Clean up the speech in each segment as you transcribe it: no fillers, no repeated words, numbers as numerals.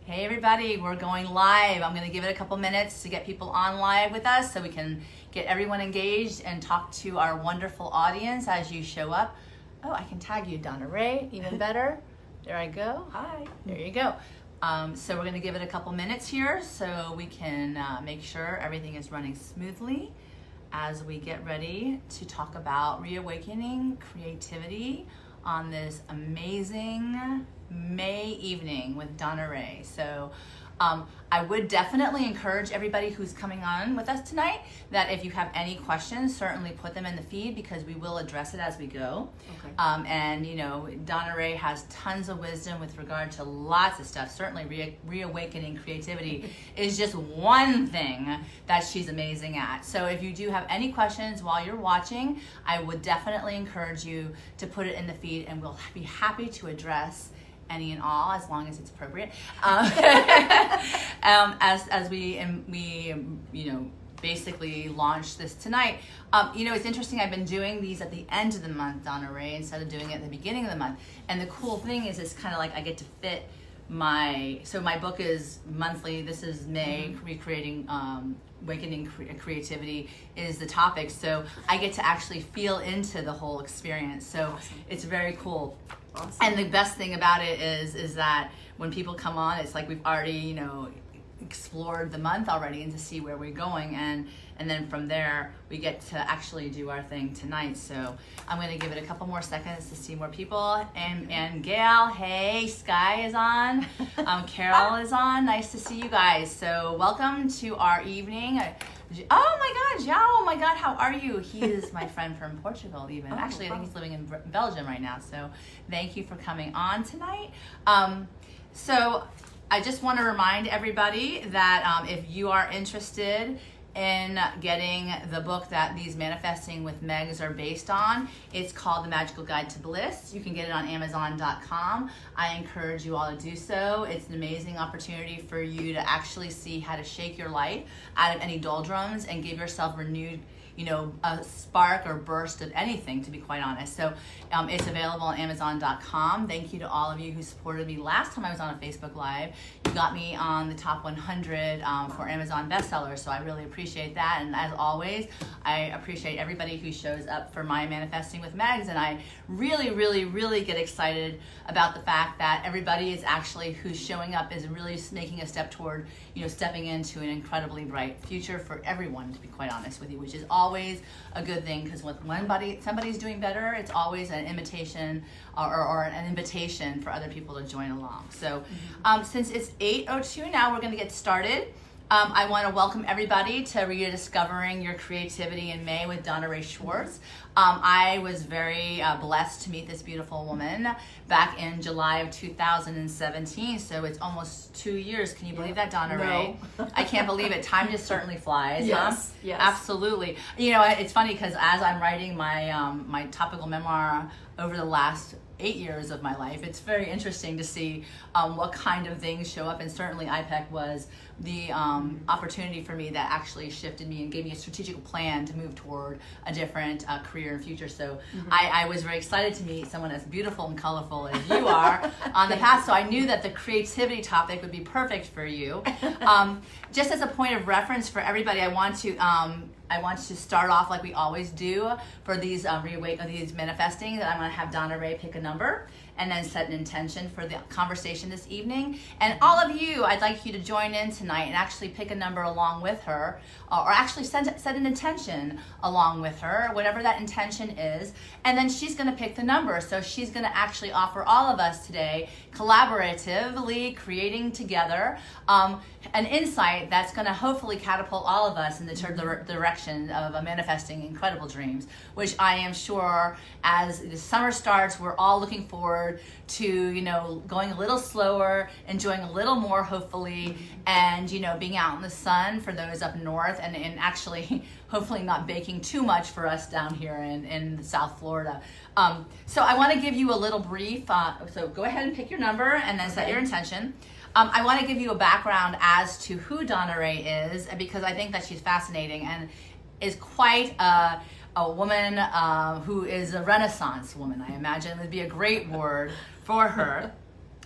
Hey everybody, we're going live. I'm going to give it a couple minutes to get people on live with us so we can get everyone engaged and talk to our wonderful audience as you show up. Oh, I can tag you, Donnarae, even better. There I go. Hi. There you go. So we're going to give it a couple minutes here so we can make sure everything is running smoothly as we get ready to talk about reawakening creativity on this amazing May evening with Donnarae. So I would definitely encourage everybody who's coming on with us tonight that if you have any questions, certainly put them in the feed because we will address it as we go. Okay. And you know, Donnarae has tons of wisdom with regard to lots of stuff. Certainly reawakening creativity is just one thing that she's amazing at. So if you do have any questions while you're watching, I would definitely encourage you to put it in the feed and we'll be happy to address any and all, as long as it's appropriate. As we you know, basically launch this tonight. You know, it's interesting. I've been doing these at the end of the month, Donnarae, instead of doing it at the beginning of the month. And the cool thing is, it's kind of like I get to fit my book is monthly. This is May, recreating. Awakening Creativity is the topic, so I get to actually feel into the whole experience. So It's very cool. Awesome. And the best thing about it is that when people come on, it's like we've already, you know, explored the month already and to see where we're going, and then from there we get to actually do our thing tonight. So I'm going to give it a couple more seconds to see more people. And Gail, hey, Sky is on, Carol is on. Nice to see you guys. So welcome to our evening. Oh my God, João, oh my God, how are you? He is my friend from Portugal even. Actually, I think he's living in Belgium right now. So thank you for coming on tonight. So I just want to remind everybody that if you are interested in getting the book that these Manifesting with Megs are based on, it's called The Magical Guide to Bliss. You can get it on Amazon.com. I encourage you all to do so. It's an amazing opportunity for you to actually see how to shake your life out of any doldrums and give yourself renewed, you know, a spark or burst of anything, to be quite honest. So it's available on Amazon.com. Thank you to all of you who supported me last time I was on a Facebook Live. You got me on the top 100 for Amazon bestsellers, so I really appreciate that. And as always, I appreciate everybody who shows up for my Manifesting with Megs, and I really, really, really get excited about the fact that everybody is actually who's showing up is really making a step toward, you know, stepping into an incredibly bright future for everyone, to be quite honest with you, which is always a good thing, because when somebody's doing better, it's always an invitation or an invitation for other people to join along. So since it's 8:02 now, we're going to get started. I want to welcome everybody to Rediscovering Your Creativity in May with Donnarae Schwartz. I was very blessed to meet this beautiful woman back in July of 2017, so it's almost 2 years. Can you believe that, Donnarae? No. I can't believe it. Time just certainly flies. Yes, huh? yes. Absolutely. You know, it's funny because as I'm writing my my topical memoir over the last 8 years of my life, it's very interesting to see what kind of things show up, and certainly IPEC was the opportunity for me that actually shifted me and gave me a strategic plan to move toward a different career and future. So I was very excited to meet someone as beautiful and colorful as you are on the path, so I knew that the creativity topic would be perfect for you. Just as a point of reference for everybody, I want to start off like we always do for these these manifesting, that I'm going to have Donnarae pick a number and then set an intention for the conversation this evening. And all of you, I'd like you to join in tonight and actually pick a number along with her, or actually set an intention along with her, whatever that intention is, and then she's going to pick the number. So she's going to actually offer all of us today, collaboratively creating together, an insight that's going to hopefully catapult all of us in the direction of manifesting incredible dreams, which I am sure as the summer starts, we're all looking forward to, you know, going a little slower, enjoying a little more hopefully, and, you know, being out in the sun for those up north, and actually hopefully not baking too much for us down here in South Florida. So I want to give you a little brief, so go ahead and pick your number and then set your intention. I want to give you a background as to who Donnarae is, because I think that she's fascinating and is quite a woman who is a Renaissance woman, I imagine would be a great word for her.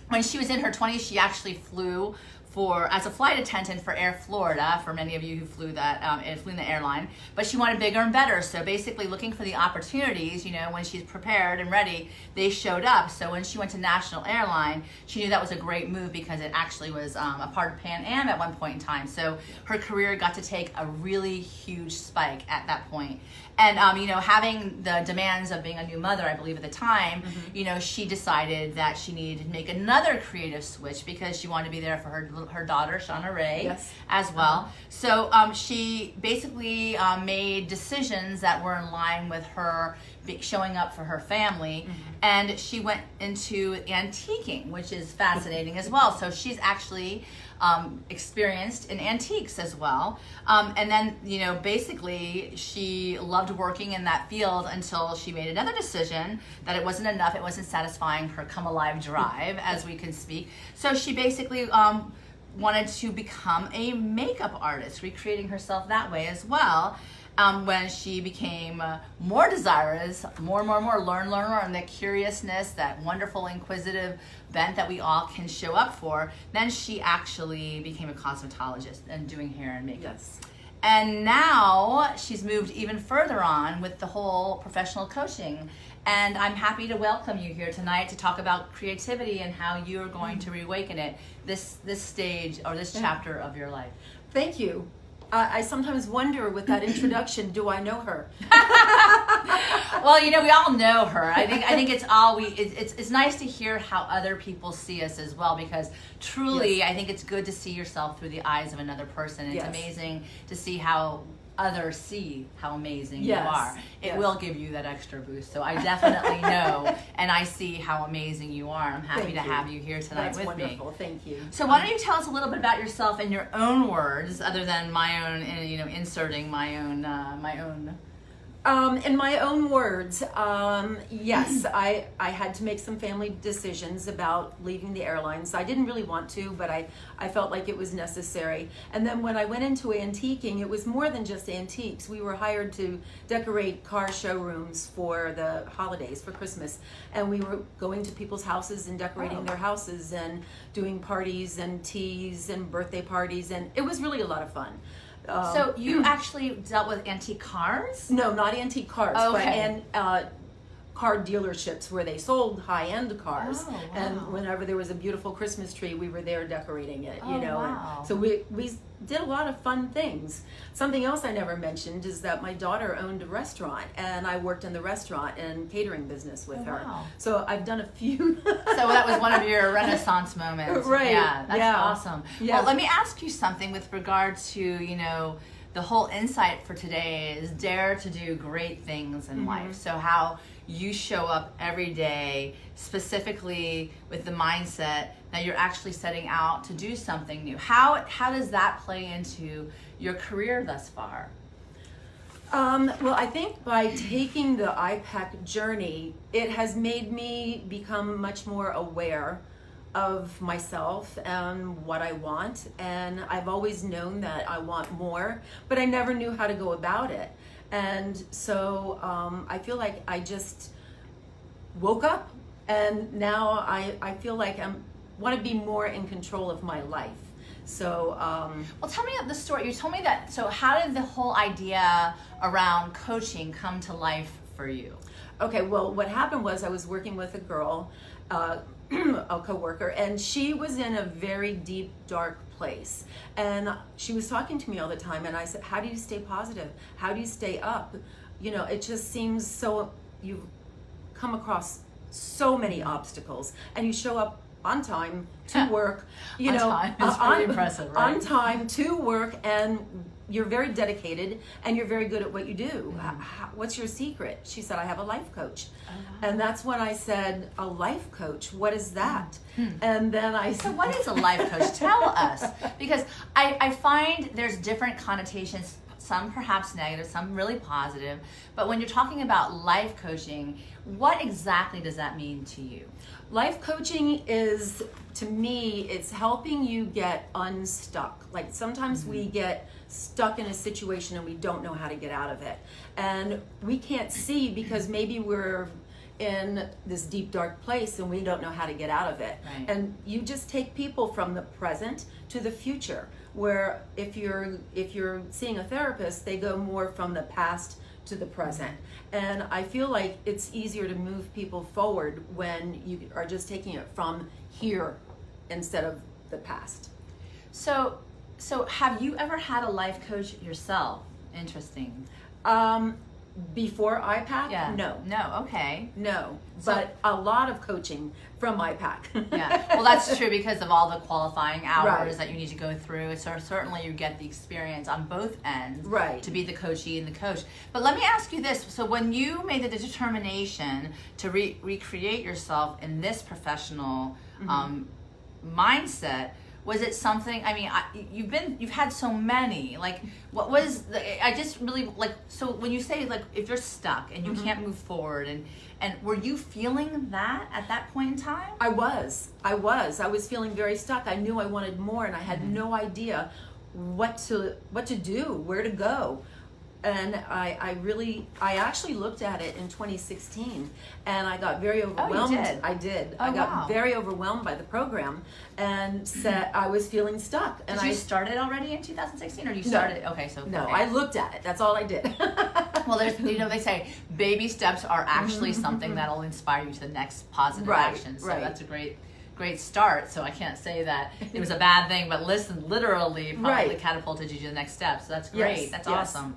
when she was in her 20s, she actually flew as a flight attendant for Air Florida, for many of you who flew in the airline, but she wanted bigger and better. So basically looking for the opportunities, when she's prepared and ready, they showed up. So when she went to National Airlines, she knew that was a great move because it actually was a part of Pan Am at one point in time. So her career got to take a really huge spike at that point. And, having the demands of being a new mother, I believe at the time, she decided that she needed to make another creative switch because she wanted to be there for her daughter, Donnarae, as well. So she basically made decisions that were in line with her showing up for her family. And she went into antiquing, which is fascinating as well. So she's actually experienced in antiques as well. And then, basically she loved working in that field until she made another decision that it wasn't enough. It wasn't satisfying her come alive drive, as we can speak. So she basically wanted to become a makeup artist, recreating herself that way as well. When she became more desirous, more, learn, and the curiousness, that wonderful inquisitive bent that we all can show up for, then she actually became a cosmetologist and doing hair and makeup. And now she's moved even further on with the whole professional coaching. And I'm happy to welcome you here tonight to talk about creativity and how you're going to reawaken it, this stage or this chapter of your life. Thank you. I sometimes wonder with that introduction, do I know her? Well, we all know her. I think it's all it's nice to hear how other people see us as well, because truly I think it's good to see yourself through the eyes of another person. It's amazing to see how others see how amazing you are. It will give you that extra boost. So I definitely know, and I see how amazing you are. I'm happy to have you here tonight with me. That's wonderful. Thank you. So why don't you tell us a little bit about yourself in your own words, other than my own, inserting my own. In my own words, yes, I had to make some family decisions about leaving the airlines. I didn't really want to, but I felt like it was necessary. And then when I went into antiquing, it was more than just antiques. We were hired to decorate car showrooms for the holidays, for Christmas. And we were going to people's houses and decorating their houses and doing parties and teas and birthday parties. And it was really a lot of fun. So you actually dealt with antique cars? No, not antique cars, but car dealerships where they sold high-end cars. And whenever there was a beautiful Christmas tree, we were there decorating it, And so we did a lot of fun things. Something else I never mentioned is that my daughter owned a restaurant, and I worked in the restaurant and catering business with her. So I've done a few. So that was one of your Renaissance moments. Right. Yeah, that's awesome. Yeah. Well, let me ask you something with regard to, the whole insight for today is dare to do great things in life. So how you show up every day, specifically with the mindset that you're actually setting out to do something new. How does that play into your career thus far? Well, I think by taking the IPEC journey, it has made me become much more aware of myself and what I want. And I've always known that I want more, but I never knew how to go about it. And so I feel like I just woke up, and now I feel like I want to be more in control of my life. So well, tell me the story. You told me that. So how did the whole idea around coaching come to life for you? Okay, well, what happened was I was working with a girl, a coworker, and she was in a very deep, dark place. And she was talking to me all the time, and I said, how do you stay positive? How do you stay up? It just seems so, you've come across so many obstacles, and you show up on time to work, time. It's pretty impressive, right? On time to work, and you're very dedicated, and you're very good at what you do. What's your secret? She said, I have a life coach. And that's when I said, a life coach, what is that? And then I said, what is a life coach? Tell us. Because I find there's different connotations, some perhaps negative, some really positive. But when you're talking about life coaching, what exactly does that mean to you? Life coaching is, to me, it's helping you get unstuck. Like sometimes we get stuck in a situation and we don't know how to get out of it. And we can't see because maybe we're in this deep dark place and we don't know how to get out of it. Right. And you just take people from the present to the future, where if you're seeing a therapist, they go more from the past to the present. And I feel like it's easier to move people forward when you are just taking it from here instead of the past. So have you ever had a life coach yourself? Interesting. Before IPAC? Yeah. No. No, okay. No, So- but a lot of coaching from IPAC. Yeah, well, that's true because of all the qualifying hours Right. that you need to go through. So certainly you get the experience on both ends Right. to be the coachee and the coach. But let me ask you this. So when you made the determination to recreate yourself in this professional mindset, was it something, I mean, you've had so many, like, what was, I just really, like, so when you say, like, if you're stuck and you can't move forward, and were you feeling that at that point in time? I was feeling very stuck. I knew I wanted more and I had no idea what to do, where to go. And I actually looked at it in 2016 and I got very overwhelmed. Oh, you did? I did. Oh, I got wow. very overwhelmed by the program and said I was feeling stuck. And Did you start it already in 2016 or you started? Okay, so. No, okay. I looked at it. That's all I did. Well, there's, they say baby steps are actually something that'll inspire you to the next positive Right, action. So right. that's a great start. So I can't say that it was a bad thing, but listen, literally probably Right. catapulted you to the next step. So that's great. Yes, That's yes. awesome.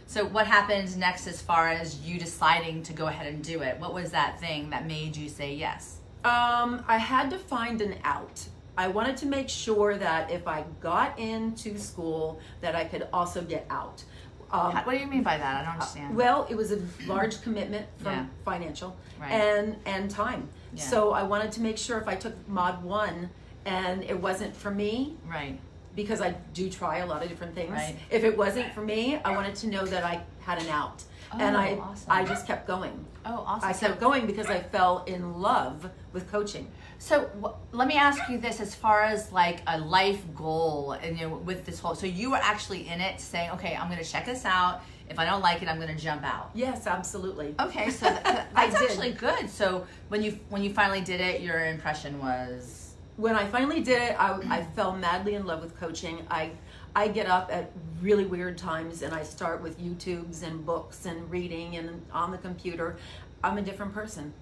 So what happened next as far as you deciding to go ahead and do it? What was that thing that made you say yes? I had to find an out. I wanted to make sure that if I got into school that I could also get out. What do you mean by that? I don't understand. Well, it was a large commitment from Yeah. financial Right. and time. Yeah. So I wanted to make sure if I took Mod 1 and it wasn't for me, Right. because I do try a lot of different things. Right. If it wasn't for me, I wanted to know that I had an out. And Oh, awesome. I just kept going. Oh, awesome. I kept going because I fell in love with coaching. So let me ask you this: as far as like a life goal, and with this whole, so you were actually in it, saying, "Okay, I'm going to check this out. If I don't like it, I'm going to jump out." Yes, absolutely. Okay, so that's I did. actually good. So when you finally did it, your impression was When I finally did it, I fell madly in love with coaching. I get up at really weird times and I start with YouTubes and books and reading and on the computer. I'm a different person,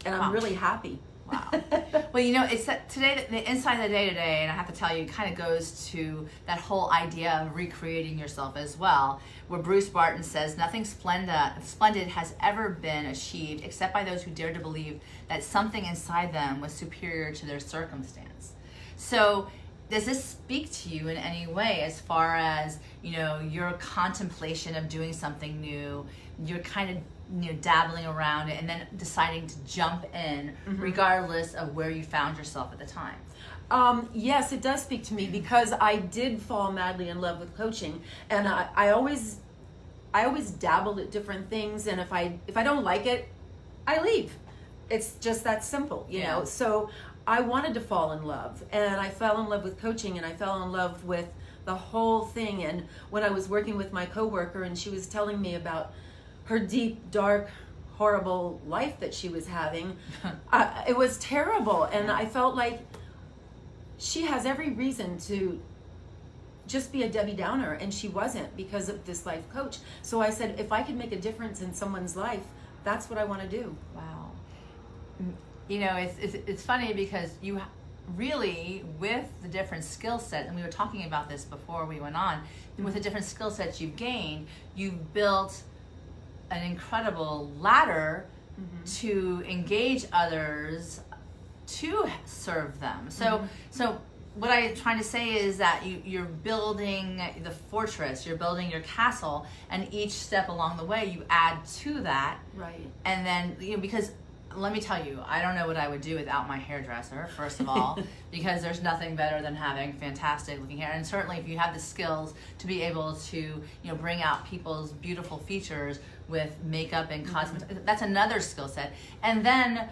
and I'm Wow. really happy. wow. Well, it's that today, the inside of the day today, and I have to tell you, it kind of goes to that whole idea of recreating yourself as well, where Bruce Barton says, nothing splendid has ever been achieved except by those who dare to believe that something inside them was superior to their circumstance. So does this speak to you in any way as far as, your contemplation of doing something new, you're kind of dabbling around it and then deciding to jump in regardless of where you found yourself at the time? Yes, it does speak to me because I did fall madly in love with coaching, and I always dabbled at different things, and if I don't like it, I leave. It's just that simple, you Yeah. know. So I wanted to fall in love, and I fell in love with coaching, and I fell in love with the whole thing. And when I was working with my coworker, and she was telling me about her deep, dark, horrible life that she was having, it was terrible, and I felt like she has every reason to just be a Debbie Downer, and she wasn't because of this life coach. So I said, if I could make a difference in someone's life, that's what I want to do. Wow. It's funny because you really, with the different skill set, and we were talking about this before we went on, with the different skill sets you've gained, you've built an incredible ladder to engage others to serve them. So what I'm trying to say is that you're building the fortress, you're building your castle, and each step along the way you add to that. Right. And then, because let me tell you, I don't know what I would do without my hairdresser, first of all, because there's nothing better than having fantastic looking hair. And certainly if you have the skills to be able to, bring out people's beautiful features with makeup and cosmetics, that's another skill set. And then,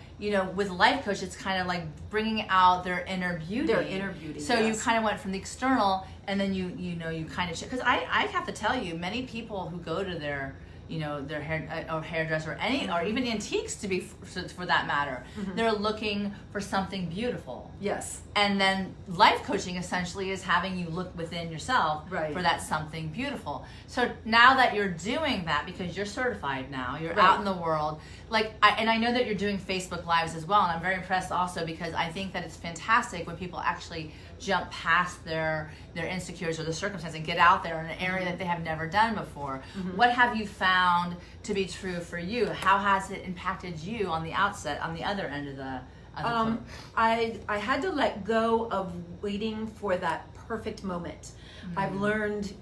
with life coach, it's kind of like bringing out their inner beauty. Their inner beauty, So yes. you kind of went from the external, and then you kind of, because I have to tell you, many people who go to their their hair or hairdresser, or any, or even antiques for that matter. They're looking for something beautiful. Yes. And then life coaching essentially is having you look within yourself Right. for that something beautiful. So now that you're doing that, because you're certified now, you're Right. out in the world, and I know that you're doing Facebook Lives as well, and I'm very impressed also, because I think that it's fantastic when people actually jump past their insecurities or the circumstance and get out there in an area that they have never done before. What have you found to be true for you? How has it impacted you on the outset, on the other end of the curve? I had to let go of waiting for that perfect moment. I've learned,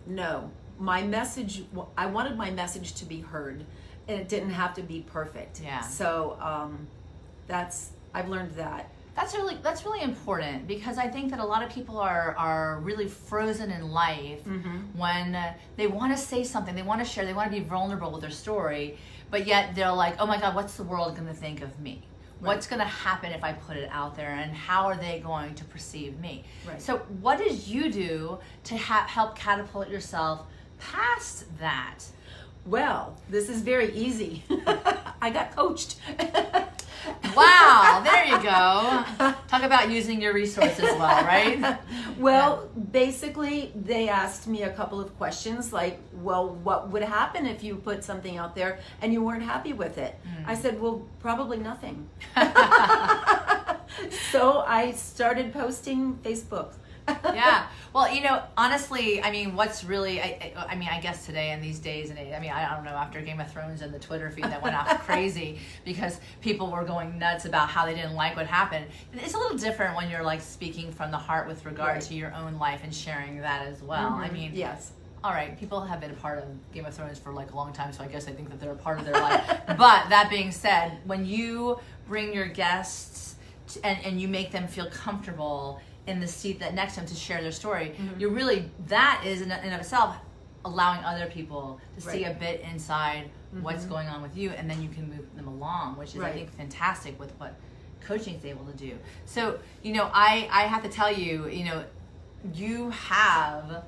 no, my message, I wanted my message to be heard, and it didn't have to be perfect. Yeah. So I've learned that. That's really important, because I think that a lot of people are really frozen in life when they want to say something, they want to share, they want to be vulnerable with their story, but yet they're like, oh my God, what's the world going to think of me? Right. What's going to happen if I put it out there, and how are they going to perceive me? Right. So what did you do to help catapult yourself past that? Well, this is very easy. I got coached. Wow, there you go. Talk about using your resources well, right? Well, basically, they asked me a couple of questions like, well, what would happen if you put something out there and you weren't happy with it? I said, well, probably nothing. So I started posting Facebook. Yeah. Well, honestly, I mean, what's really, I guess today and these days, and I don't know, after Game of Thrones and the Twitter feed that went off crazy because people were going nuts about how they didn't like what happened. It's a little different when you're like speaking from the heart with regard to your own life and sharing that as well. I mean, yes. All right, people have been a part of Game of Thrones for like a long time, so I guess I think that they're a part of their life. But that being said, when you bring your guests and you make them feel comfortable in the seat that next to them to share their story, you're really, that is in and of itself allowing other people to see a bit inside what's going on with you, and then you can move them along, which is I think fantastic with what coaching is able to do. So I have to tell you, you have,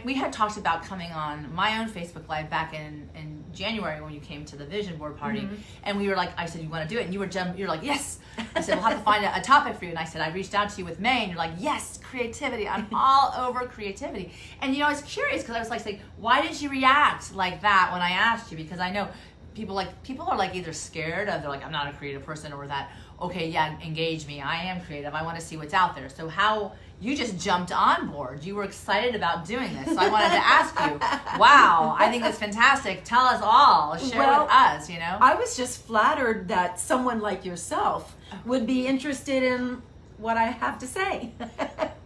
we had talked about coming on my own Facebook Live back in January when you came to the vision board party, and we were like, I said, you want to do it? And you're like, yes. I said, we'll have to find a topic for you. And I said, I reached out to you with May, and you're like, yes, creativity. I'm all over creativity. And I was curious, because I was like saying, why did you react like that when I asked you? Because I know people are like either scared of, they're like, I'm not a creative person, or that, okay, yeah, engage me. I am creative. I want to see what's out there. So how you just jumped on board. You were excited about doing this. So I wanted to ask you, wow, I think that's fantastic. Tell us all. Share with us, I was just flattered that someone like yourself would be interested in what I have to say.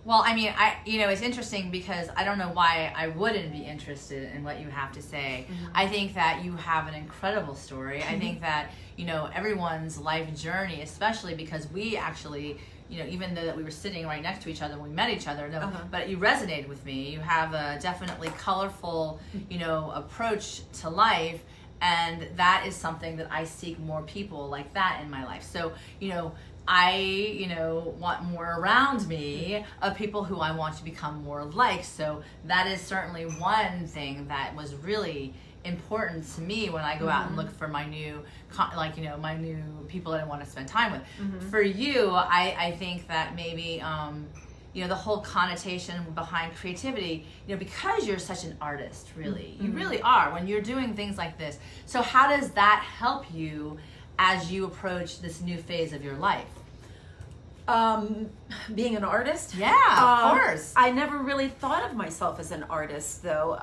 Well, it's interesting because I don't know why I wouldn't be interested in what you have to say. I think that you have an incredible story. I think that, everyone's life journey, especially because we actually, even though that we were sitting right next to each other when we met each other, but you resonated with me. You have a definitely colorful, approach to life. And that is something that I seek more people like that in my life. So, I, want more around me of people who I want to become more like. So that is certainly one thing that was really important to me when I go out and look for my new, my new people that I want to spend time with. For you, I think that maybe, the whole connotation behind creativity, because you're such an artist, really, you really are when you're doing things like this. So how does that help you as you approach this new phase of your life? Being an artist? Yeah, of course. I never really thought of myself as an artist, though.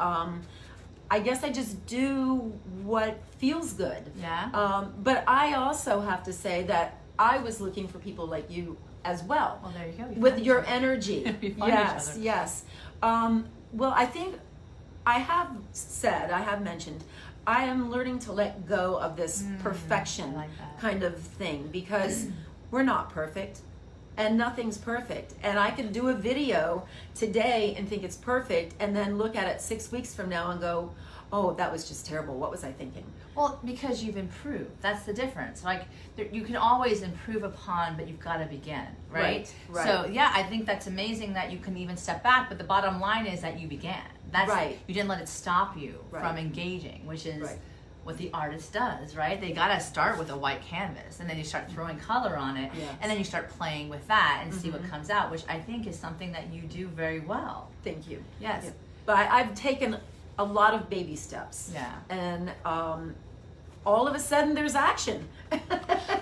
I guess I just do what feels good. Yeah. But I also have to say that I was looking for people like you as well. Well, there you go. With your energy. Yes, yes. Well, I think I have mentioned, I am learning to let go of this perfection kind of thing, because we're not perfect. And nothing's perfect. And I can do a video today and think it's perfect, and then look at it 6 weeks from now and go, oh, that was just terrible. What was I thinking? Well, because you've improved. That's the difference. Like, you can always improve upon, but you've got to begin, right? Right. So, yeah, I think that's amazing that you can even step back, but the bottom line is that you began. That's Right. You didn't let it stop you Right. from engaging, which is Right. what the artist does, right? They got to start with a white canvas, and then you start throwing color on it, Yes. and then you start playing with that and see what Mhm. comes out, which I think is something that you do very well. Thank you. Yes. Yeah. But I've taken a lot of baby steps. Yeah. And all of a sudden there's action.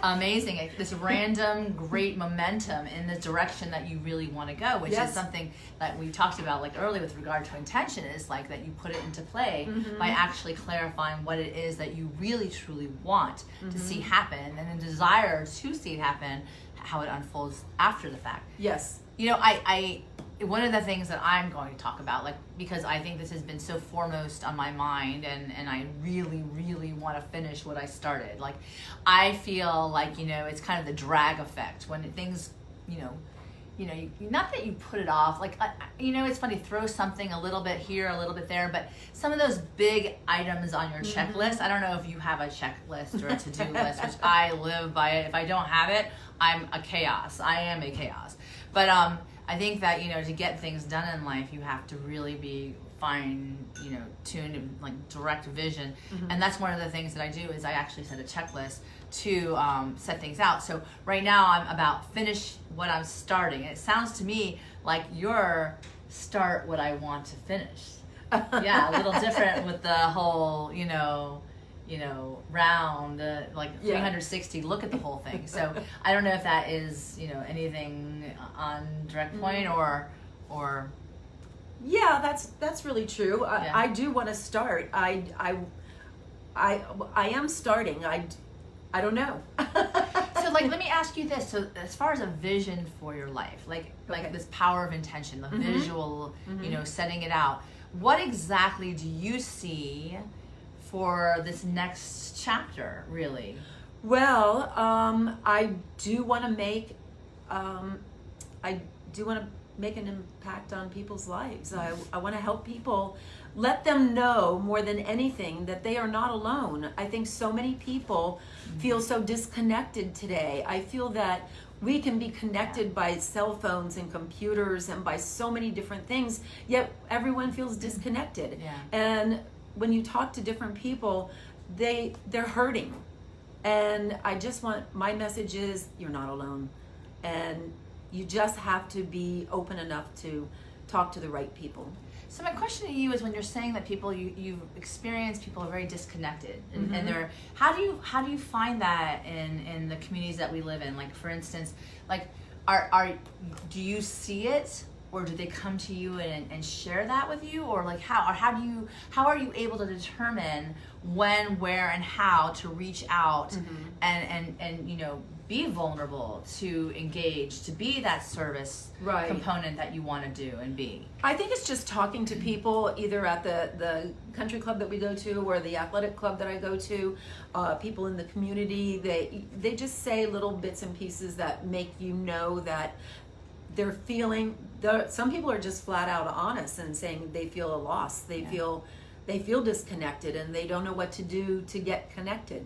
Amazing. This random great momentum in the direction that you really want to go, which Yes. is something that we talked about like earlier with regard to intention, is like that you put it into play Mhm. by actually clarifying what it is that you really truly want to see Mhm. happen, and then desire to see it happen, how it unfolds after the fact. Yes. You know, I one of the things that I'm going to talk about, like, because I think this has been so foremost on my mind, and I really, really want to finish what I started. Like, I feel like, you know, it's kind of the drag effect when things, you know, not that you put it off. Like, you know, it's funny, throw something a little bit here, a little bit there, but some of those big items on your checklist, I don't know if you have a checklist or a to-do list, which I live by it. If I don't have it, I'm a chaos. I am a chaos. But I think that, you know, to get things done in life, you have to really be fine, you know, tuned and like direct vision. Mhm. And that's one of the things that I do, is I actually set a checklist to set things out. So right now I'm about finish what I'm starting. And it sounds to me like you're start what I want to finish. Yeah, a little different with the whole, you know, round, like Yeah. 360 look at the whole thing. So I don't know if that is, you know, anything on direct point or Yeah, that's really true. Yeah. I do want to start. I am starting. I don't know. So, like, let me ask you this. So, as far as a vision for your life, like Okay. this power of intention, the Mhm. visual, Mhm. you know, setting it out, what exactly do you see for this next chapter, really? Well, I do want to make an impact on people's lives. I want to help people, let them know more than anything that they are not alone. I think so many people feel so disconnected today. I feel that we can be connected by cell phones and computers and by so many different things, yet everyone feels disconnected. Yeah. And when you talk to different people, they're hurting. And I just want, my message is, you're not alone. And you just have to be open enough to talk to the right people. So my question to you is, when you're saying that people you've experienced people are very disconnected, and, Mhm. and they're how do you find that in the communities that we live in? Like, for instance, like do you see it, or do they come to you and share that with you, or like how are you able to determine when, where, and how to reach out and you know, be vulnerable, to engage, to be that service Right. component that you want to do and be? I think it's just talking to people, either at the country club that we go to or the athletic club that I go to, people in the community. They just say little bits and pieces that make you know that they're feeling. Some people are just flat out honest and saying they feel a loss. They feel disconnected, and they don't know what to do to get connected.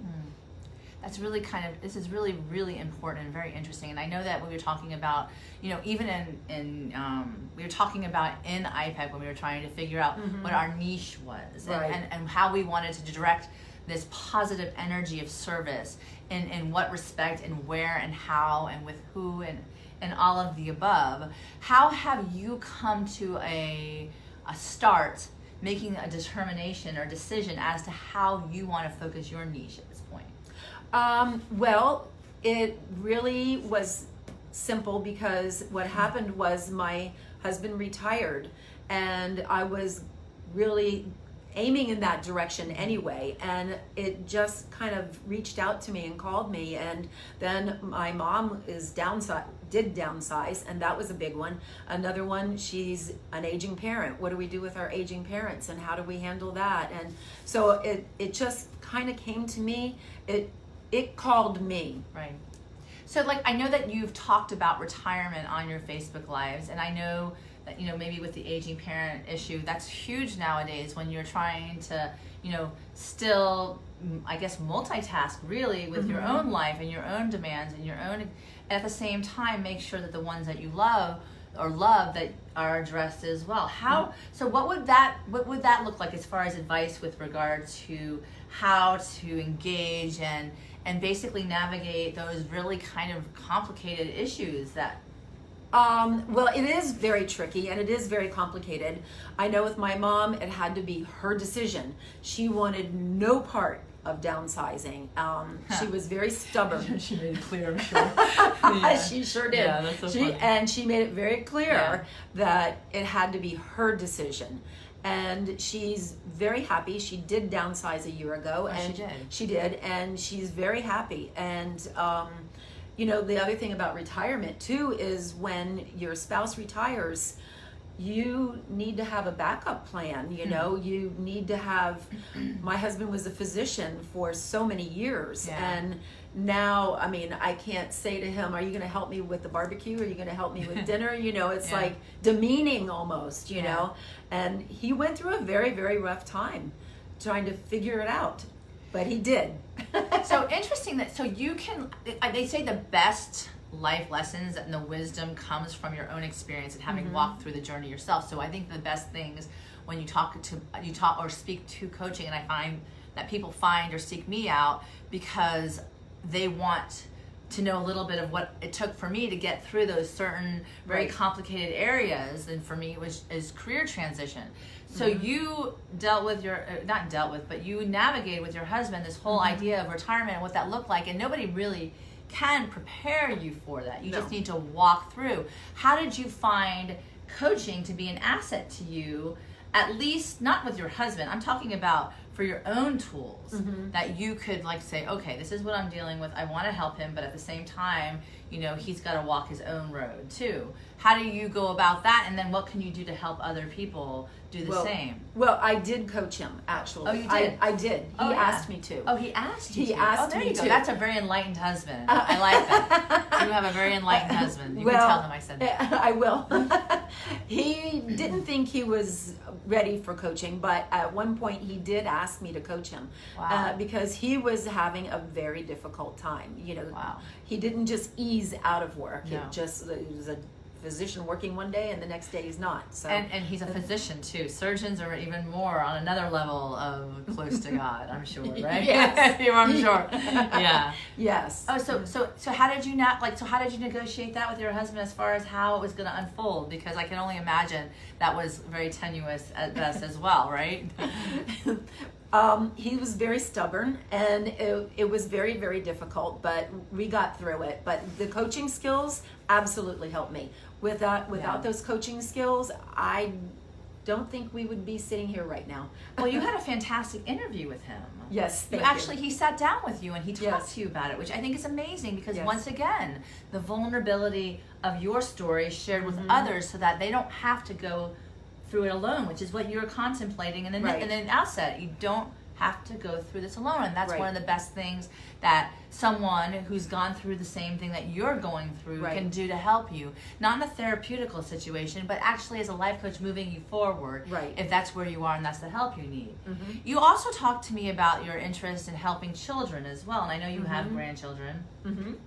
That's really this is really, really important and very interesting. And I know that when we were talking about, you know, even we were talking about in IPEC, when we were trying to figure out what our niche was, Right. and how we wanted to direct this positive energy of service in what respect and where and how and with who and all of the above. How have you come to a start making a determination or decision as to how you want to focus your niche at this point? Well, it really was simple, because what happened was my husband retired, and I was really aiming in that direction anyway, and it just kind of reached out to me and called me. And then my mom did downsize, and that was a big one. Another one, she's an aging parent. What do we do with our aging parents, and how do we handle that? And so it just kind of came to me. It called me. Right. So like, I know that you've talked about retirement on your Facebook Lives, and I know that, maybe with the aging parent issue, that's huge nowadays when you're trying to, still, I guess, multitask really with your own life and your own demands and your own, and at the same time, make sure that the ones that you love that are addressed as well. So what would that look like as far as advice with regard to how to engage and basically navigate those really kind of complicated issues that well, it is very tricky and it is very complicated. I know with my mom, it had to be her decision. She wanted no part of downsizing. She was very stubborn. She made it clear, I'm sure. She sure did. Yeah, that's so funny. And she made it very clear that it had to be her decision. And she's very happy. She did downsize a year ago. And she did, and she's very happy. And the other thing about retirement too is when your spouse retires, you need to have a backup plan. You need to have, my husband was a physician for so many years, and now, I can't say to him, are you going to help me with the barbecue? Are you going to help me with dinner? It's like demeaning almost, know, and he went through a very, very rough time trying to figure it out, but he did. So interesting they say the best life lessons and the wisdom comes from your own experience and having walked through the journey yourself. So I think the best things when you talk or speak to coaching, and I find that people find or seek me out because they want to know a little bit of what it took for me to get through those certain very complicated areas, and for me it was career transition. So you but you navigated with your husband this whole idea of retirement and what that looked like, and nobody really can prepare you for that. You just need to walk through. How did you find coaching to be an asset to you, at least not with your husband? I'm talking about for your own tools that you could say, okay, this is what I'm dealing with. I want to help him, but at the same time, he's got to walk his own road too. How do you go about that? And then what can you do to help other people do the same? Well, I did coach him, actually. Oh, you did? I did. He asked me to. Oh, he asked you to? He asked me to. That's a very enlightened husband. I like that. You have a very enlightened husband. You can tell him I said that. I will. He didn't think he was ready for coaching, but at one point he did ask me to coach him. Wow. Because he was having a very difficult time. Wow. He didn't just ease out of work. No. It was a physician working one day and the next day he's not. So and he's a physician too. Surgeons are even more on another level of close to God, I'm sure, right? Yes. I'm sure. Yeah. Yes. Oh, so how did you how did you negotiate that with your husband as far as how it was going to unfold? Because I can only imagine that was very tenuous at best as well, right? He was very stubborn, and it was very, very difficult, but we got through it. But the coaching skills absolutely helped me. Without those coaching skills, I don't think we would be sitting here right now. Well, you had a fantastic interview with him. Yes, thank you. He sat down with you and he talked to you about it, which I think is amazing because once again, the vulnerability of your story shared with others so that they don't have to go through it alone, which is what you're contemplating. And then in the outset, you don't have to go through this alone. And that's one of the best things that someone who's gone through the same thing that you're going through can do to help you. Not in a therapeutical situation, but actually as a life coach moving you forward, if that's where you are and that's the help you need. You also talked to me about your interest in helping children as well. And I know you have grandchildren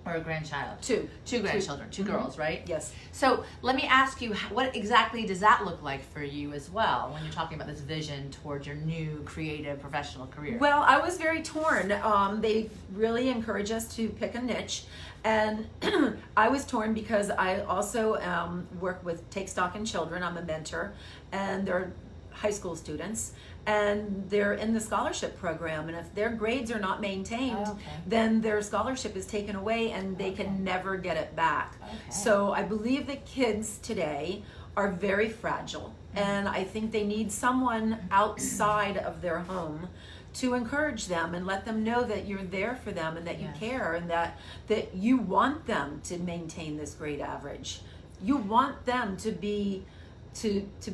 or a grandchild. Two grandchildren, two girls, right? Yes. So let me ask you, what exactly does that look like for you as well when you're talking about this vision towards your new creative professional career? Well, I was very torn. They really encourage us to pick a niche, and I was torn because I also work with Take Stock in Children. I'm a mentor, and they're high school students, and they're in the scholarship program, and if their grades are not maintained, then their scholarship is taken away and they can never get it back. So I believe that kids today are very fragile, and I think they need someone outside of their home to encourage them and let them know that you're there for them and that you care, and that you want them to maintain this great average. You want them to be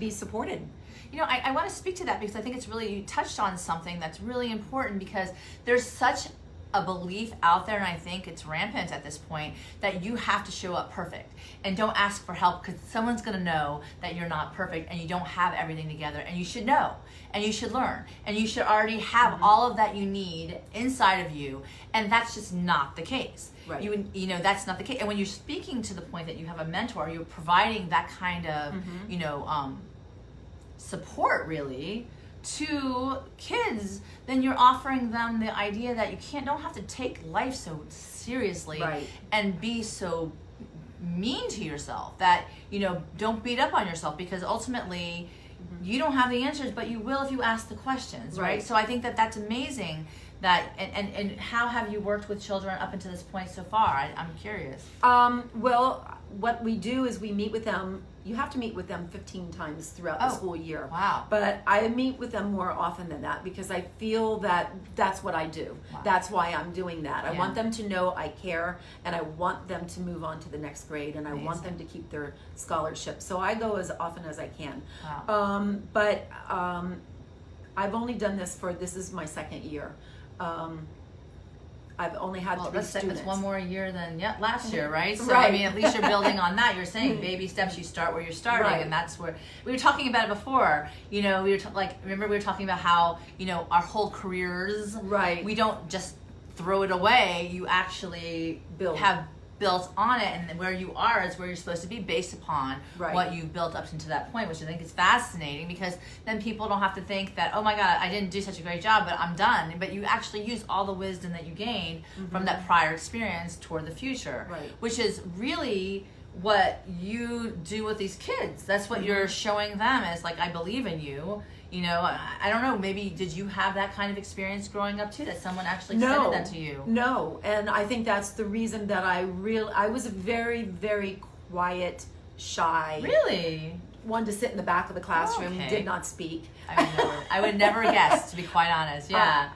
supported. I want to speak to that because I think it's really, you touched on something that's really important because there's such a belief out there, and I think it's rampant at this point, that you have to show up perfect and don't ask for help, because someone's going to know that you're not perfect and you don't have everything together, and you should know and you should learn and you should already have all of that you need inside of you, and that's just not the case. Right. You know, that's not the case. And when you're speaking to the point that you have a mentor, you're providing that kind of you know, support really to kids, then you're offering them the idea that you don't have to take life so seriously, right, and be so mean to yourself, that, you know, don't beat up on yourself, because ultimately you don't have the answers, but you will if you ask the questions, right? So I think that that's amazing. That and how have you worked with children up until this point so far? I'm curious. Well, what we do is we meet with them. You have to meet with them 15 times throughout the school year. Wow. But I meet with them more often than that, because I feel that that's what I do. Wow. That's why I'm doing that. Yeah. I want them to know I care, and I want them to move on to the next grade, and Amazing. I want them to keep their scholarship. So I go as often as I can. Wow. But I've only done this is my second year. I've only had 3 students. That's one more year than last year, right? So Right. I mean, at least you're building on that. You're saying baby steps. You start where you're starting, Right. and that's where we were talking about it before. You know, we were remember we were talking about how, you know, our whole careers. Right. We don't just throw it away. You actually have built on it, and where you are is where you're supposed to be, based upon Right. what you've built up to that point, which I think is fascinating, because then people don't have to think that, oh my God, I didn't do such a great job, but I'm done. But you actually use all the wisdom that you gained from that prior experience toward the future, Right. which is really what you do with these kids. That's what you're showing them, is like, I believe in you. You know, I don't know, maybe did you have that kind of experience growing up too, that someone actually extended that to you? No, and I think that's the reason that I was a very, very quiet, shy. Really? Wanted to sit in the back of the classroom, Okay. did not speak. I would never guess, to be quite honest. Yeah.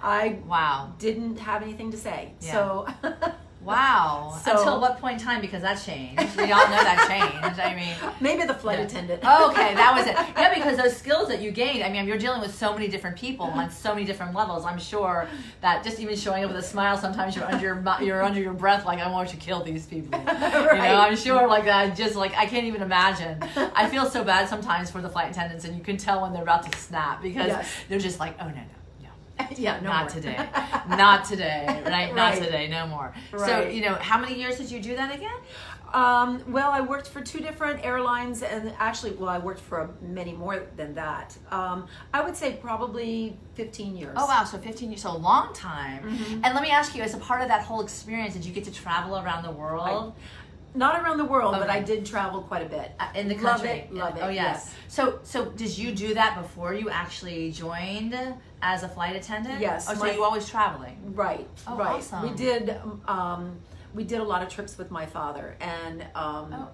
Wow. Didn't have anything to say. Yeah. So Wow. So- Until what point in time? Because that changed. We all know that changed. I mean, maybe the flight attendant. okay, that was it. Yeah, because those skills that you gained, I mean, you're dealing with so many different people on so many different levels. I'm sure that just even showing up with a smile, sometimes you're under your breath, like, I want to kill these people. Right. You know, I'm sure, like that. Just like, I can't even imagine. I feel so bad sometimes for the flight attendants, and you can tell when they're about to snap, because Yes. they're just like, oh no. Yeah, no Not more. today. Not today, right? Not Right. today, no more. So, Right. you know, how many years did you do that again? Well, I worked for 2 different airlines, and actually, I worked for many more than that. I would say probably 15 years. Oh, wow. So 15 years, so a long time. And let me ask you, as a part of that whole experience, did you get to travel around the world? Not around the world, but Okay. I did travel quite a bit. In the Love country? Love it. Oh, yes. So did you do that before you actually joined as a flight attendant? Yes, Oh, so you always traveling? Right. Oh, right. awesome. We did a lot of trips with my father, and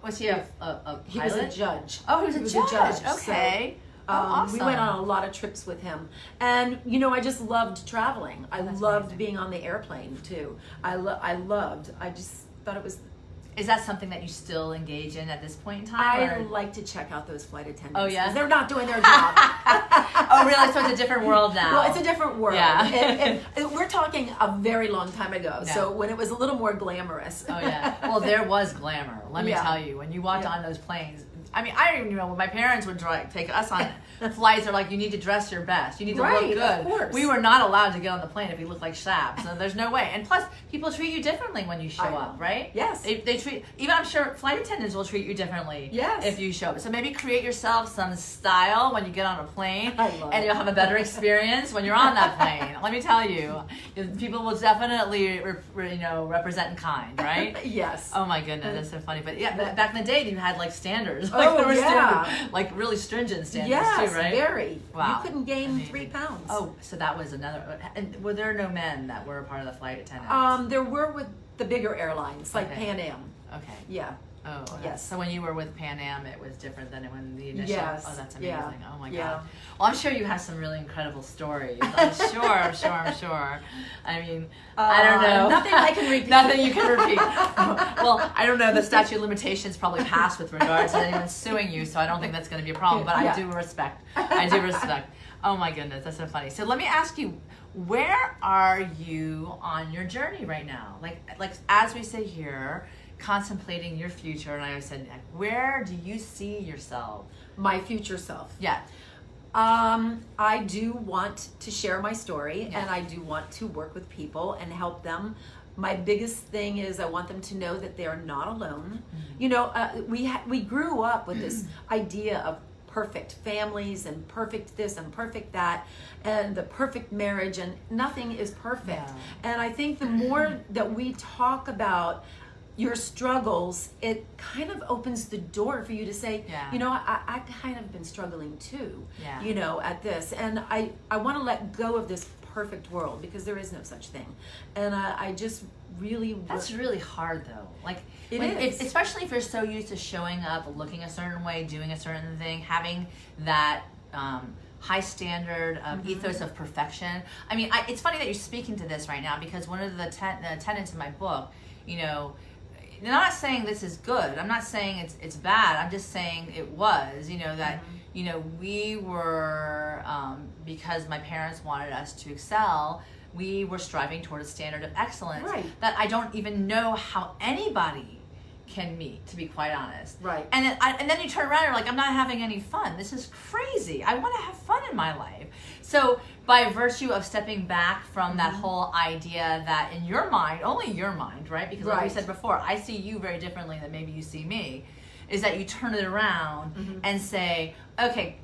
Was he a pilot? he was a judge. Oh, he was a judge. So, Okay. Awesome. we went on a lot of trips with him, and you know, I just loved traveling. I That's loved amazing. being on the airplane too. I just thought it was. Is that something that you still engage in at this point in time? I or- like to check out those flight attendants. Oh, yeah? 'cause they're not doing their job. Oh, really? So it's a different world now. Well, it's a different world. Yeah. And we're talking a very long time ago, Yeah. so when it was a little more glamorous. Oh, yeah. Well, there was glamour. Let me Yeah. tell you. When you walked Yeah. on those planes, I mean, I don't even know when my parents would take us on flights. They're like, you need to dress your best. You need to Right, look of good. course. We were not allowed to get on the plane if we looked like schabs. So there's no way. And plus, people treat you differently when you show I know. up, right? Yes. They treat, even I'm sure flight attendants will treat you differently. Yes. If you show up. So maybe create yourself some style when you get on a plane. I love and it. you'll have a better experience when you're on that plane. Let me tell you. People will definitely, represent in kind, right? Yes. Oh my goodness, that's so funny. But yeah, back in the day, you had like standards. Oh, Like there were yeah. like really stringent standards Yes, too, right? very. Wow. You couldn't gain Amazing. 3 pounds. Oh, so that was another. And were there no men that were a part of the flight attendants? There were with the bigger airlines, like Okay. Pan Am. Okay. Yeah. Oh, okay. Yes. So when you were with Pan Am, it was different than when the initial. Yes. Oh, that's amazing. Yeah. Oh my Yeah. God. Well, I'm sure you have some really incredible stories. I'm sure. I mean, I don't know. Nothing I can repeat. Nothing you can repeat. Well, I don't know. The statute of limitations probably passed with regards to anyone suing you, so I don't think that's going to be a problem. But Yeah. I do respect. Oh my goodness, that's so funny. So let me ask you, where are you on your journey right now? Like as we sit here, contemplating your future, and I said, where do you see yourself? My future self. Yeah. I do want to share my story, Yeah. and I do want to work with people and help them. My biggest thing is I want them to know that they are not alone. Mm-hmm. You know, we grew up with this idea of perfect families and perfect this and perfect that and the perfect marriage, and nothing is perfect. Yeah. And I think the more that we talk about your struggles, it kind of opens the door for you to say, Yeah. you know, I kind of been struggling too, Yeah. you know, at this. And I want to let go of this perfect world, because there is no such thing. And I just really... That's really hard though. Like, It is. especially if you're so used to showing up, looking a certain way, doing a certain thing, having that high standard ethos of perfection. I mean, it's funny that you're speaking to this right now, because one of the tenets in my book, you know, I'm not saying this is good. I'm not saying it's bad. I'm just saying it was, you know, that, you know, we were, because my parents wanted us to excel, we were striving toward a standard of excellence Right. that I don't even know how anybody can meet, to be quite honest. Right. And then you turn around and you're like, I'm not having any fun. This is crazy. I want to have fun in my life. So by virtue of stepping back from that whole idea that in your mind, only your mind, right? Because like we Right. said before, I see you very differently than maybe you see me, is that you turn it around and say, okay,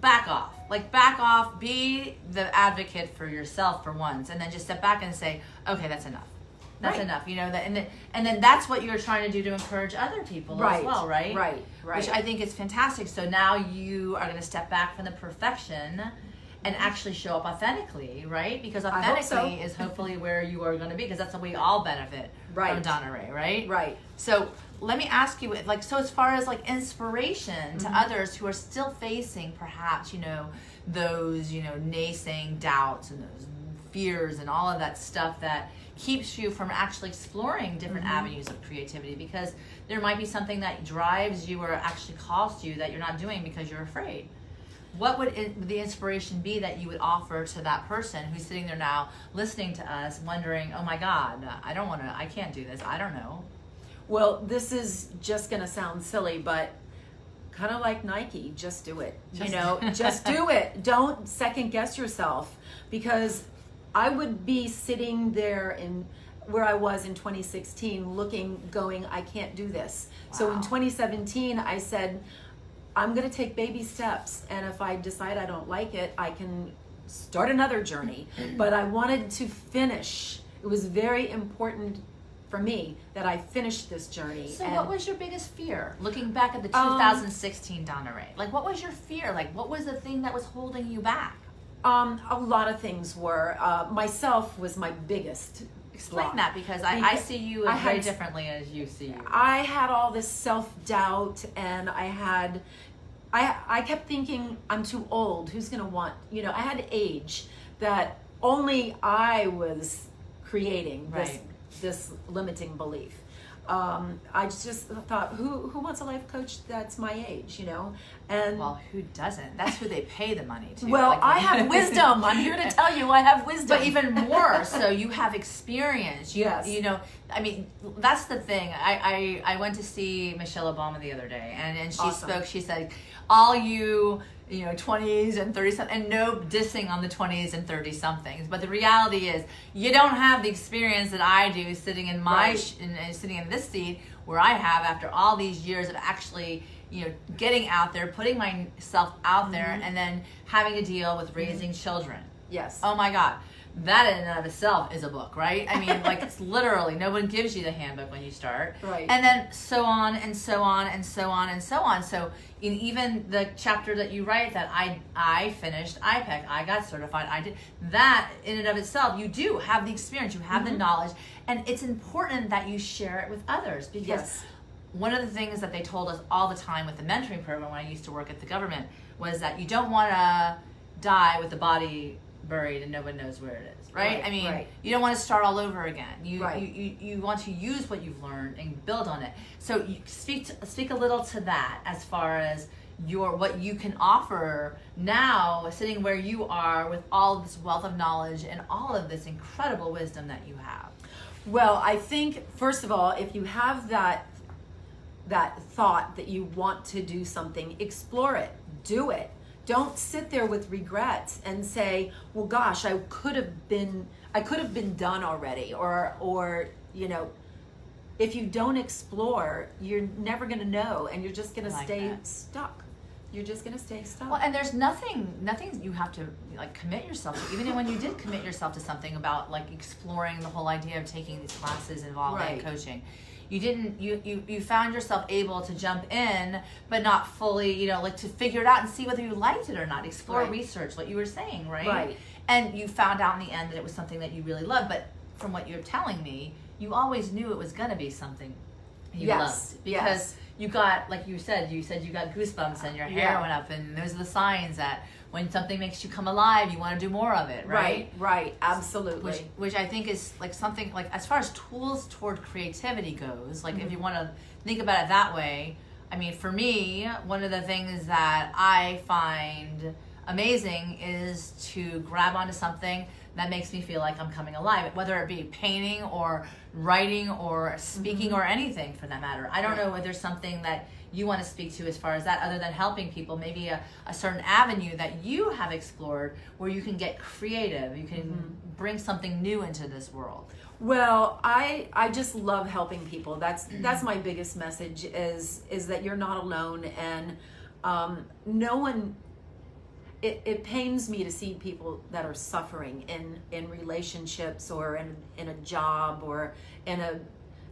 back off. Like, back off, be the advocate for yourself for once, and then just step back and say, okay, that's enough. That's Right. enough, you know, and then that's what you're trying to do to encourage other people as well, right? Right. Which I think is fantastic. So now you are going to step back from the perfection and actually show up authentically, right? Because I hope authentically so. is hopefully where you are going to be, because that's how we all benefit Right. from Donnarae, right? Right. So let me ask you, like, so as far as like inspiration to others who are still facing perhaps, you know, those, you know, naysaying doubts and those fears and all of that stuff that keeps you from actually exploring different avenues of creativity, because there might be something that drives you or actually costs you that you're not doing because you're afraid. What would the inspiration be that you would offer to that person who's sitting there now listening to us wondering, oh my God, I can't do this, I don't know. Well, this is just going to sound silly, but kind of like Nike, just do it. You know, just do it. Don't second guess yourself, because I would be sitting there in where I was in 2016 going, I can't do this. So in 2017, I said, I'm going to take baby steps. And if I decide I don't like it, I can start another journey. But I wanted to finish. It was very important for me that I finished this journey. So And what was your biggest fear? Looking back at the 2016 Donnarae, like what was your fear? Like what was the thing that was holding you back? a lot of things were. Myself was my biggest Explain block. that, because I see you I very had- differently as you see you. I had all this self-doubt, and I kept thinking, I'm too old. Who's going to want, I had age that only I was creating Right. this limiting belief. I just thought, who wants a life coach that's my age, And Well, who doesn't? That's who they pay the money to. well, Like, I have wisdom. I'm here to tell you I have wisdom. But even more so, you have experience. Yes. I mean, that's the thing. I went to see Michelle Obama the other day, and she Awesome. spoke. She said, all you 20s and 30 something, and no dissing on the 20s and 30 somethings, but the reality is you don't have the experience that I do sitting in my Right. sitting in this seat where I have, after all these years of actually getting out there, putting myself out there, and then having to deal with raising children. yes. Oh my God. That in and of itself is a book, right? I mean, like, it's literally, no one gives you the handbook when you start. Right. And then so on and so on and so on and so on. So in even the chapter that you write that I finished IPEC, I got certified, I did that in and of itself, you do have the experience, you have the knowledge, and it's important that you share it with others, because Yes. one of the things that they told us all the time with the mentoring program when I used to work at the government was that you don't want to die with the body buried and no one knows where it is, right? Right, I mean, right. you don't want to start all over again. Right. You want to use what you've learned and build on it. So you speak a little to that, as far as what you can offer now, sitting where you are with all of this wealth of knowledge and all of this incredible wisdom that you have? Well, I think, first of all, if you have that thought that you want to do something, explore it, do it. Don't sit there with regrets and say, well, gosh, I could have been done already, or you know, if you don't explore, you're never going to know, and you're just going to stay stuck. You're just going to stay stuck. Well, and there's nothing you have to like commit yourself to. Even when you did commit yourself to something about like exploring the whole idea of taking these classes involving coaching, you didn't. You found yourself able to jump in, but not fully. You know, like to figure it out and see whether you liked it or not. Explore, research, what you were saying, right? Right. And you found out in the end that it was something that you really loved. But from what you're telling me, you always knew it was going to be something you loved, because you got, like you said you got goosebumps and your hair went up, and those are the signs that when something makes you come alive, you want to do more of it, right? Right, absolutely. Which I think is like something like, as far as tools toward creativity goes, like if you want to think about it that way, I mean, for me, one of the things that I find amazing is to grab onto something that makes me feel like I'm coming alive, whether it be painting or writing or speaking or anything for that matter. I don't know whether there's something that you want to speak to as far as that, other than helping people, maybe a certain avenue that you have explored where you can get creative, you can bring something new into this world. Well, I just love helping people. That's my biggest message is that you're not alone, and no one. It pains me to see people that are suffering in relationships or in a job or in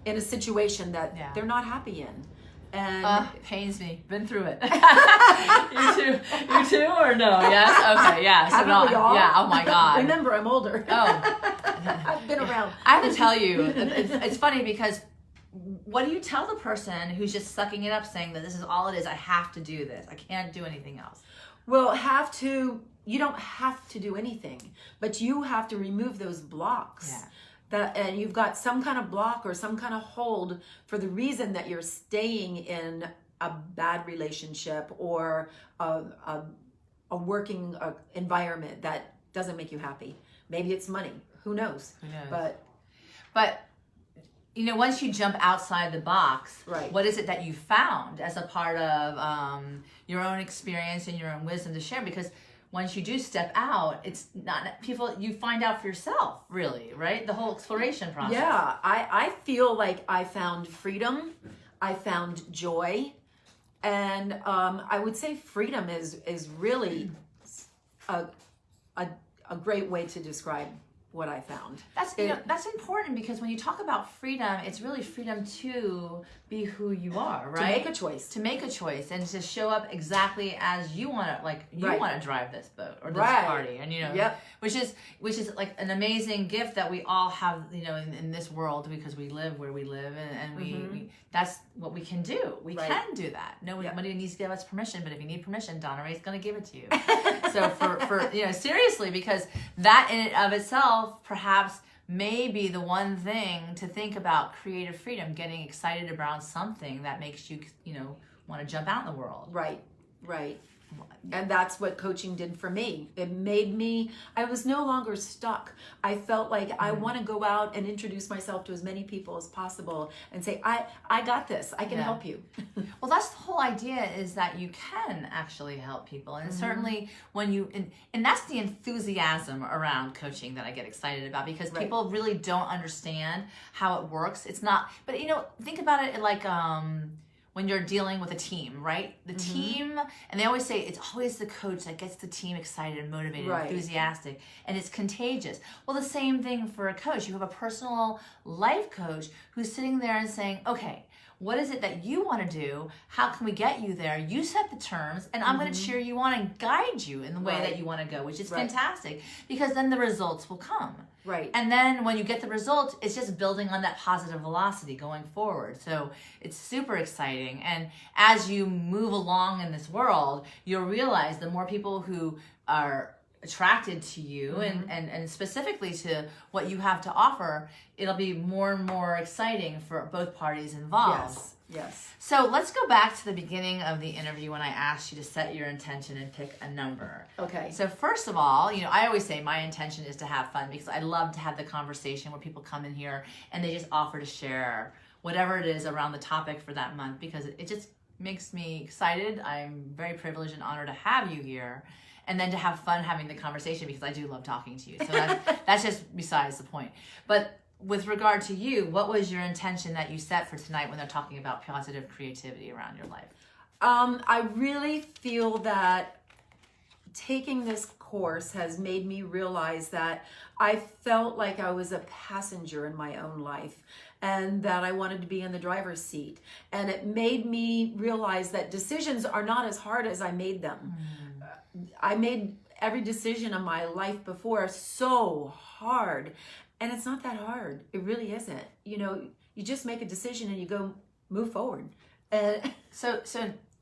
a situation that they're not happy in. And pains me. Been through it. You too, or no? Yes. Okay. Yeah. So haven't we all? Yeah. Oh my God. Remember, I'm older. Oh. I've been around. I have to tell you, it's funny because what do you tell the person who's just sucking it up, saying that this is all it is? I have to do this. I can't do anything else. Well, you don't have to do anything, but you have to remove those blocks. And you've got some kind of block or some kind of hold for the reason that you're staying in a bad relationship or a working environment that doesn't make you happy. Maybe it's money. Who knows? But you know, once you jump outside the box, what is it that you found as a part of your own experience and your own wisdom to share? Because once you do step out, it's not people, you find out for yourself, really, right? The whole exploration process. Yeah, I feel like I found freedom, I found joy, and I would say freedom is really a great way to describe what I found. That's important, because when you talk about freedom, it's really freedom to be who you are, right? To make a choice. To make a choice and to show up exactly as you want to, like you want to drive this boat or this party, and you know, which is like an amazing gift that we all have, you know, in this world, because we live where we live, and we that's what we can do. We can do that. Nobody needs to give us permission, but if you need permission, Donnarae's going to give it to you. So for you know, seriously, because that in and of itself perhaps may be the one thing to think about creative freedom, getting excited about something that makes you, you know, want to jump out in the world. Right. And that's what coaching did for me. It made me, I was no longer stuck. I felt like I want to go out and introduce myself to as many people as possible and say, I got this. I can help you. Well, that's the whole idea, is that you can actually help people. And certainly when you, and that's the enthusiasm around coaching that I get excited about, because people really don't understand how it works. It's not, but you know, think about it like, when you're dealing with a team, right? The team, and they always say it's always the coach that gets the team excited and motivated, enthusiastic, and it's contagious. Well, the same thing for a coach. You have a personal life coach who's sitting there and saying, okay, what is it that you want to do? How can we get you there? You set the terms, and I'm going to cheer you on and guide you in the way that you want to go, which is fantastic, because then the results will come. And then when you get the result, it's just building on that positive velocity going forward. So it's super exciting. And as you move along in this world, you'll realize the more people who are attracted to you and specifically to what you have to offer, it'll be more and more exciting for both parties involved. Yes. So let's go back to the beginning of the interview when I asked you to set your intention and pick a number. Okay. So first of all, I always say my intention is to have fun because I love to have the conversation where people come in here and they just offer to share whatever it is around the topic for that month, because it just makes me excited. I'm very privileged and honored to have you here, and then to have fun having the conversation because I do love talking to you. So that's just besides the point. But with regard to you, what was your intention that you set for tonight when they're talking about positive creativity around your life? I really feel that taking this course has made me realize that I felt like I was a passenger in my own life and that I wanted to be in the driver's seat. And it made me realize that decisions are not as hard as I made them. I made every decision in my life before so hard. And it's not that hard. It really isn't. You just make a decision and you go move forward. So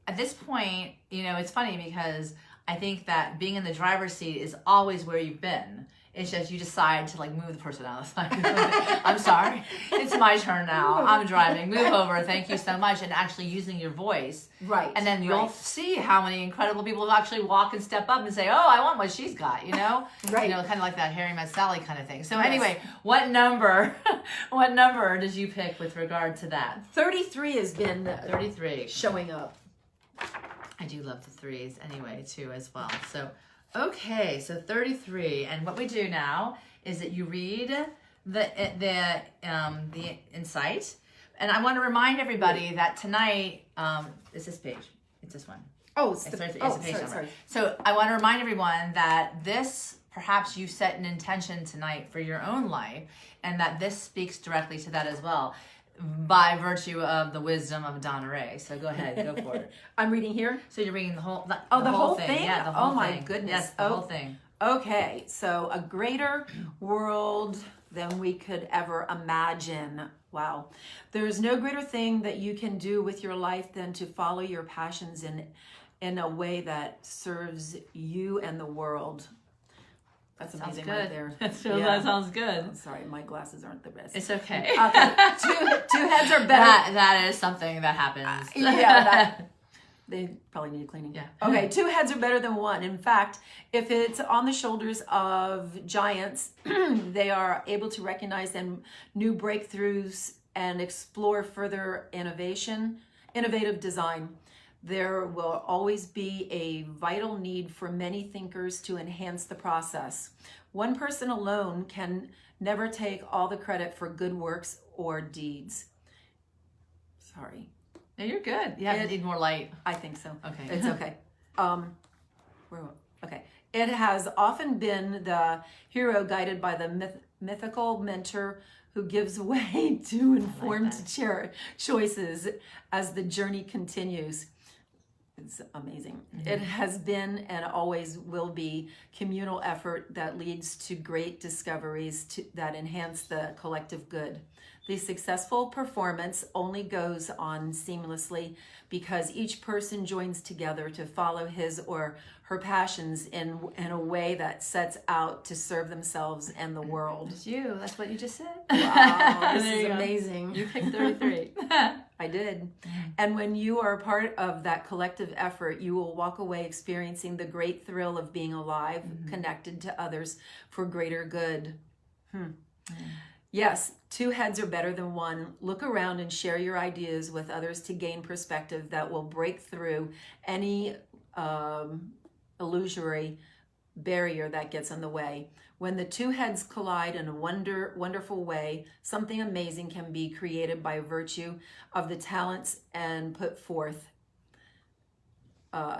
at this point, it's funny because I think that being in the driver's seat is always where you've been. It's just you decide to move the person out of the side. I'm sorry. It's my turn now. I'm driving. Move over. Thank you so much. And actually using your voice. Right. And then you'll see how many incredible people actually walk and step up and say, oh, I want what she's got, Right. Kind of like that Harry Met Sally kind of thing. So anyway, what number did you pick with regard to that? 33 has been 33 showing up. I do love the threes anyway too as well. So okay, so 33, and what we do now is that you read the insight, and I want to remind everybody that tonight it's this page. It's this one. Oh, it's a page number. Sorry. So I want to remind everyone that this, perhaps you set an intention tonight for your own life, and that this speaks directly to that as well, by virtue of the wisdom of Donnarae. So go ahead, go for it. I'm reading here. So you're reading the whole thing? Yeah, the whole thing. Oh my goodness. Yes, the whole thing. Okay, so a greater world than we could ever imagine. Wow. There's no greater thing that you can do with your life than to follow your passions in a way that serves you and the world. That's amazing right there. That sounds good. I'm sorry, my glasses aren't the best. It's okay. Okay. Two heads are better. That is something that happens. They probably need cleaning. Yeah. Okay, 2 heads are better than 1. In fact, if it's on the shoulders of giants, they are able to recognize new breakthroughs and explore further innovative design. There will always be a vital need for many thinkers to enhance the process. One person alone can never take all the credit for good works or deeds. Sorry. No, you're good. Yeah, you need more light. I think so. Okay. It's okay. Okay. It has often been the hero guided by the mythical mentor who gives way to informed choices as the journey continues. It's amazing. Mm-hmm. It has been and always will be communal effort that leads to great discoveries that enhance the collective good. The successful performance only goes on seamlessly because each person joins together to follow his or her passions in a way that sets out to serve themselves and the world. It's you. That's what you just said. Wow, this is amazing. You picked 33. I did. And when you are part of that collective effort, you will walk away experiencing the great thrill of being alive, connected to others for greater good. Yes, 2 heads are better than 1. Look around and share your ideas with others to gain perspective that will break through any illusory barrier that gets in the way. When the 2 heads collide in a wonderful way, something amazing can be created by virtue of the talents and put forth.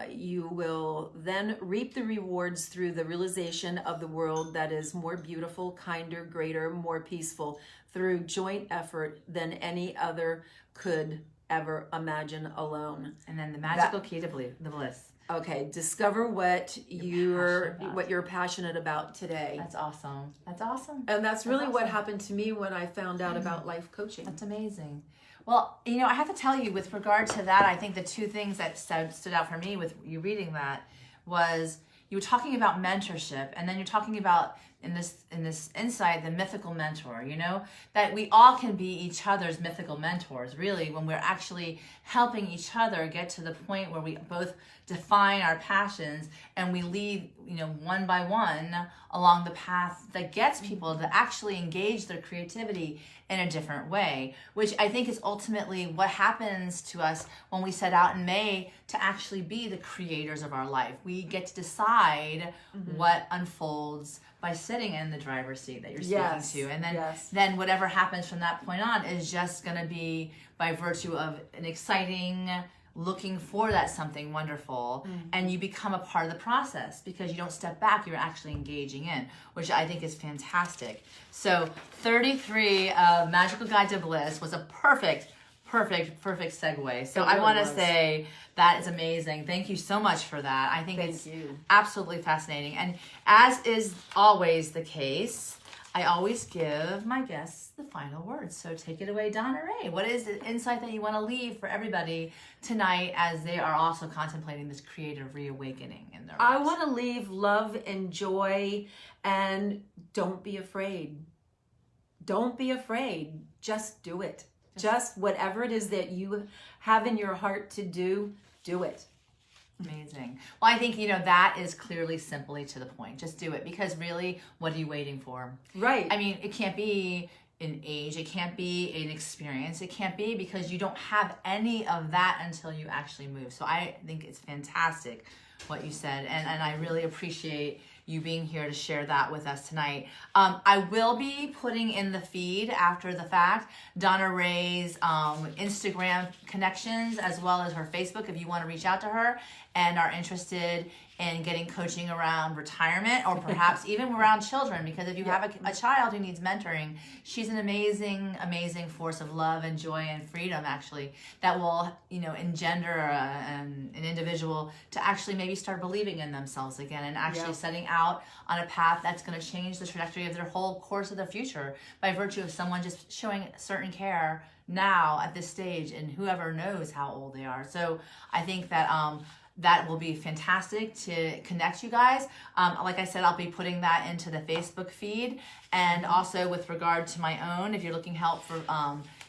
You will then reap the rewards through the realization of the world that is more beautiful, kinder, greater, more peaceful through joint effort than any other could ever imagine alone. And then the magical key to the bliss. Okay, discover what you're passionate about today. That's awesome. That's awesome. And that's really what happened to me when I found out about life coaching. That's amazing. Well, I have to tell you, with regard to that, I think the 2 things that stood out for me with you reading that was you were talking about mentorship, and then you're talking about in this insight, the mythical mentor, you know, that we all can be each other's mythical mentors, really, when we're actually helping each other get to the point where we both define our passions and we lead, you know, one by one along the path that gets people to actually engage their creativity in a different way, which I think is ultimately what happens to us when we set out in May to actually be the creators of our life. We get to decide what unfolds by sitting in the driver's seat that you're speaking to. And then whatever happens from that point on is just going to be by virtue of an exciting looking for that something wonderful, and you become a part of the process because you don't step back, you're actually engaging in, which I think is fantastic. So 33 of Magical Guide to Bliss was a perfect segue. So I want to say that is amazing. Thank you so much for that. I think it's absolutely fascinating. And as is always the case, I always give my guests the final words. So take it away, Donnarae. What is the insight that you want to leave for everybody tonight as they are also contemplating this creative reawakening in their lives? I want to leave love and joy, and don't be afraid. Don't be afraid. Just do it. Just whatever it is that you have in your heart to do, do it. Amazing. Well, I think, you know, that is clearly simply to the point. Just do it, because really, what are you waiting for? Right. I mean, it can't be an age. It can't be an experience. It can't be, because you don't have any of that until you actually move. So I think it's fantastic what you said. And I really appreciate you being here to share that with us tonight. I will be putting in the feed after the fact Donnarae's Instagram connections, as well as her Facebook, if you want to reach out to her and are interested in getting coaching around retirement, or perhaps even around children, because if you have a child who needs mentoring, she's an amazing force of love and joy and freedom, actually, that will, you know, engender an individual to actually maybe start believing in themselves again, and actually setting out on a path that's going to change the trajectory of their whole course of their future by virtue of someone just showing certain care now at this stage, and whoever knows how old they are. So I think that that will be fantastic to connect you guys. Like I said, I'll be putting that into the Facebook feed. And also with regard to my own, if you're looking help for,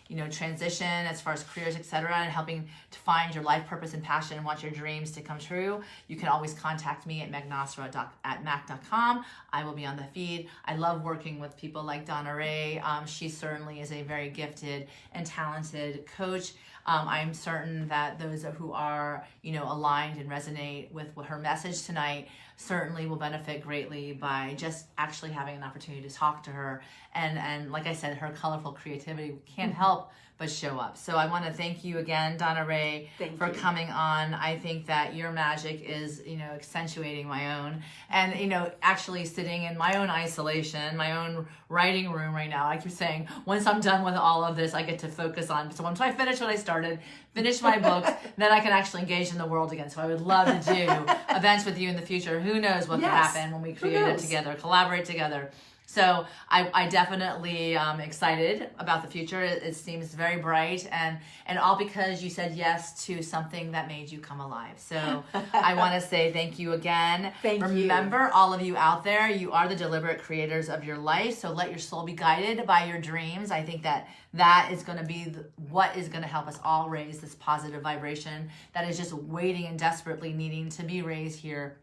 you know, transition as far as careers, etc., and helping to find your life purpose and passion and want your dreams to come true, you can always contact me at megnocero@mac.com. I will be on the feed. I love working with people like Donnarae. She certainly is a very gifted and talented coach. I'm certain that those who are, you know, aligned and resonate with her message tonight certainly will benefit greatly by just actually having an opportunity to talk to her. And like I said, her colorful creativity can't help but show up. So I want to thank you again, Donnarae, for coming on. I think that your magic is, you know, accentuating my own, and, you know, actually sitting in my own isolation, my own writing room right now. I keep saying, once I'm done with all of this, I get to focus on, so once I finish what I started, finish my books, then I can actually engage in the world again. So I would love to do events with you in the future. Who knows what could happen when we create it together, collaborate together. So I definitely am excited about the future. It seems very bright, and all because you said yes to something that made you come alive. So I want to say thank you again. Remember, all of you out there, you are the deliberate creators of your life. So let your soul be guided by your dreams. I think that is going to be what is going to help us all raise this positive vibration that is just waiting and desperately needing to be raised here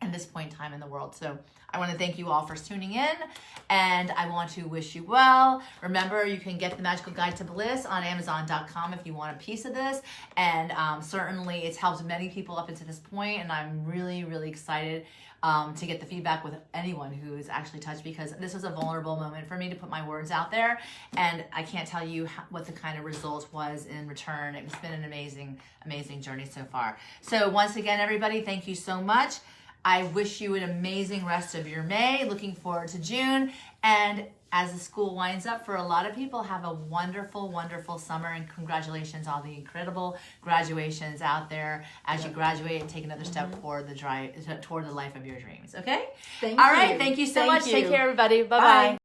at this point in time in the world. So I want to thank you all for tuning in, and I want to wish you well. Remember, you can get the Magical Guide to Bliss on Amazon.com if you want a piece of this, and certainly it's helped many people up until this point, and I'm really excited to get the feedback with anyone who is actually touched, because this was a vulnerable moment for me to put my words out there, and I can't tell you what the kind of result was in return. It's been an amazing journey so far. So once again, everybody, thank you so much. I wish you an amazing rest of your May. Looking forward to June. And as the school winds up for a lot of people, have a wonderful summer. And congratulations on all the incredible graduations out there as you graduate and take another step toward the life of your dreams. Okay? Thank you. All right. Thank you so much. Take care, everybody. Bye-bye.